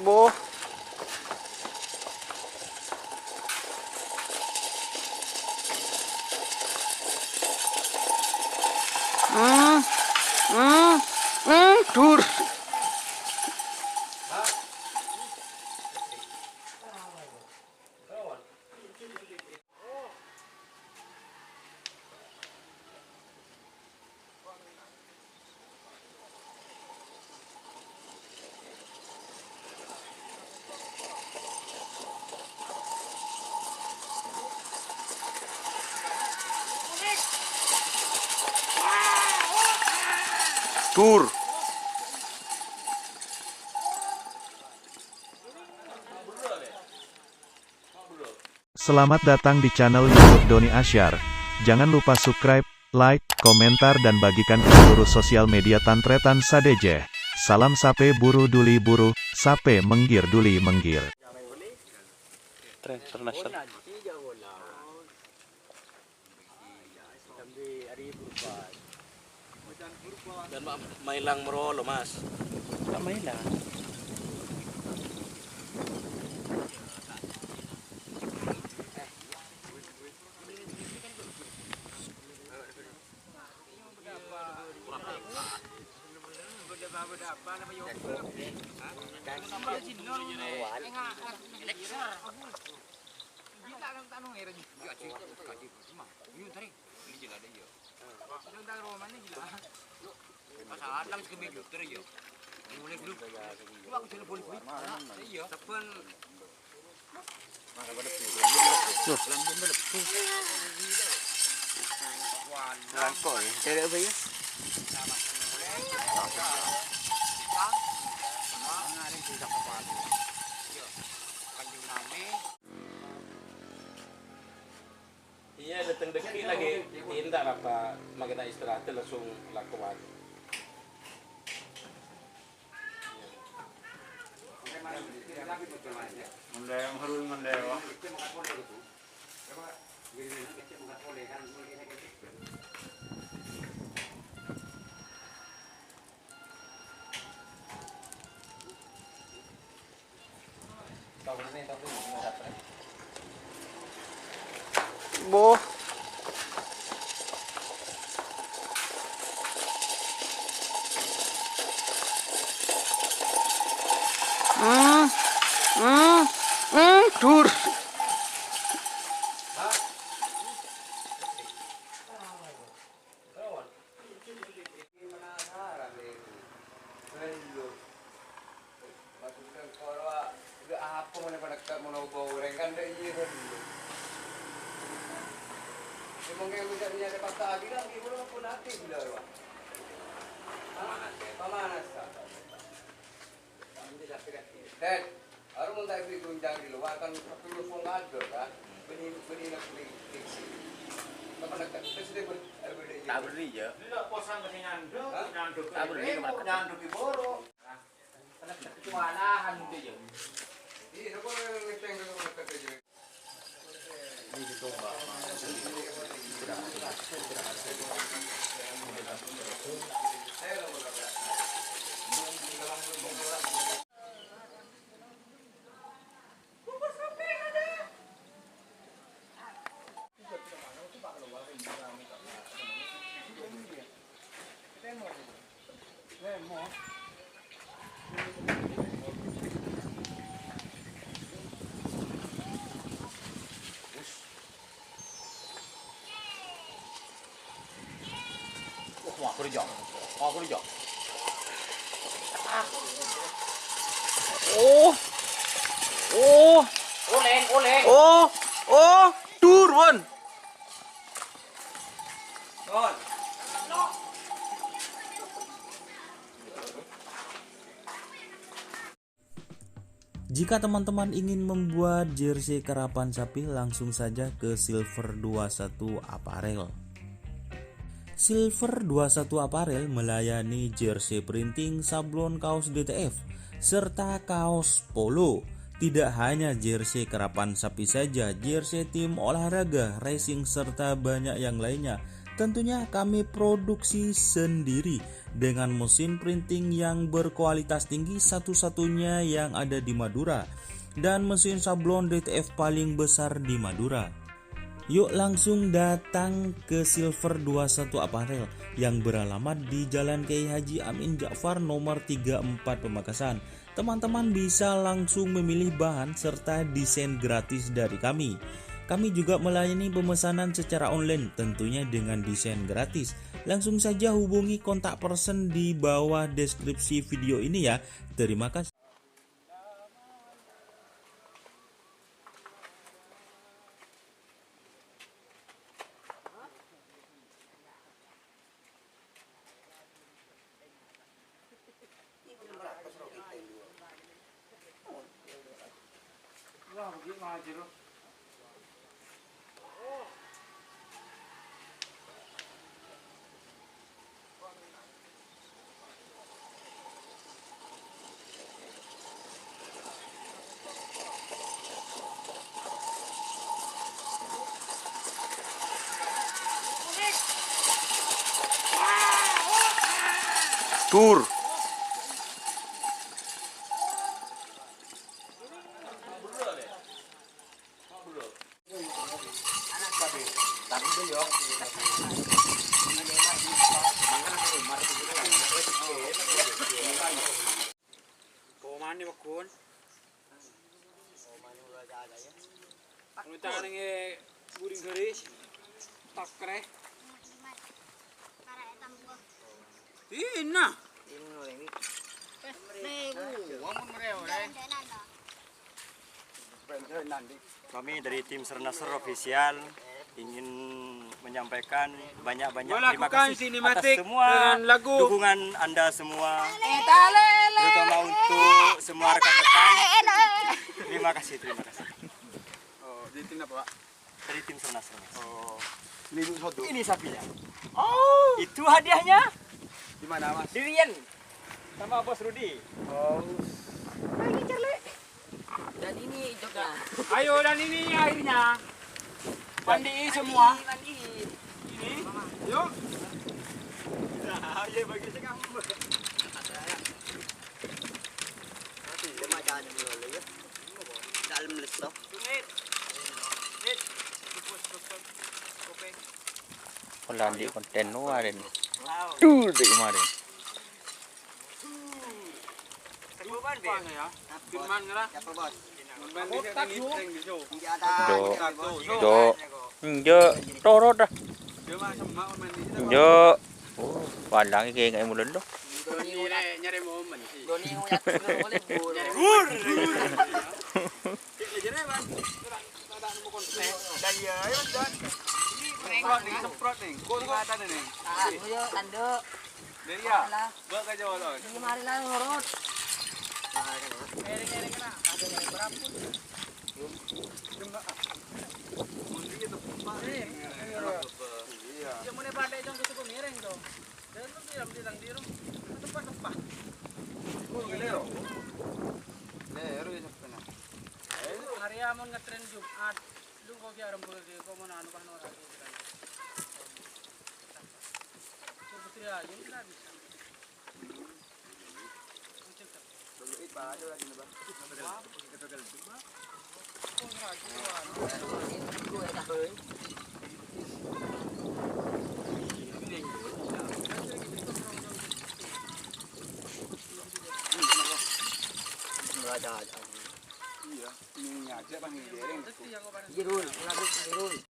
Boh. Dur. Dur. Selamat datang di channel YouTube Doni Asyar. Jangan lupa subscribe, like, komentar dan bagikan ke seluruh sosial media Tantretan Sadeje. Salam sape buru duli buru, sape menggir duli menggir. International. Dan mailang merolo mas. Kamay lang. Iya datang deki lagi tindak apa makita istirahat langsung lakukan. Mendayang harus mendewa. Boh. Dur. Dan harus minta beli gunjang di luar kan perlu ada kan beli nak beli fiksi. Apa nak presiden berbeda. Tak beri je. Tidak posan ke nyanduk, nyanduk. Tak beri ke mana? Nyanduk di boro. Karena kecualahan itu ya. Iya, apa yang ngeteng ke mana kerja. Ini ditombak. Aku dijok. Oh. Oleng. Oh. Dur, Won. Jika teman-teman ingin membuat jersey karapan sapi, langsung saja ke Silver 21 Apparel. Silver 21 Apparel melayani jersey printing, sablon kaos DTF, serta kaos polo. Tidak hanya jersey karapan sapi saja, jersey tim olahraga, racing, serta banyak yang lainnya. Tentunya kami produksi sendiri dengan mesin printing yang berkualitas tinggi, satu-satunya yang ada di Madura, dan mesin sablon DTF paling besar di Madura. Yuk langsung datang ke Silver 21 Apparel yang beralamat di Jalan Kiai Haji Amin Ja'far nomor 34 Pamekasan. Teman-teman bisa langsung memilih bahan serta desain gratis dari kami. Kami juga melayani pemesanan secara online tentunya dengan desain gratis. Langsung saja hubungi kontak person di bawah deskripsi video ini ya. Terima kasih. Tur. Komani bakun. Nuta nge guring geris. Takre. Ina. Kami dari tim Sernasr Official ingin menyampaikan banyak-banyak terima Melakukan kasih sinematik atas semua dengan lagu. dukungan Anda semua, terutama untuk semua rekan-rekan. Terima kasih. Oh, di tim apa, Pak? Dari tim Sernasr. Oh. Ini Ini sapinya. Oh, itu hadiahnya. di mana, Mas? Dirian sama Bos Rudi. Oh. Dan ini joknya. Ayo dan ini akhirnya. Mandi semua. Ini. Yuk. Ayo bagi saya. Dalam lesok. Wala di konten warin. Tuh di kemarin. Firman ngera. Do jo torot dah. Jo. Oh, padang iki kayak mulen doh. Nyari momen sih. Doni nguyat boleh bur. Semprot nih. Kok ada nih? Ah, yo tando. Dari ya. Buat aja walon. Ini mari lah ngurut. Hari amon ngetren Jumat. Lu kok ki arep kok mau anu kan ora. Putri aja enggak bisa. Iya, ini aja Bang. Jirul, lagi jirul.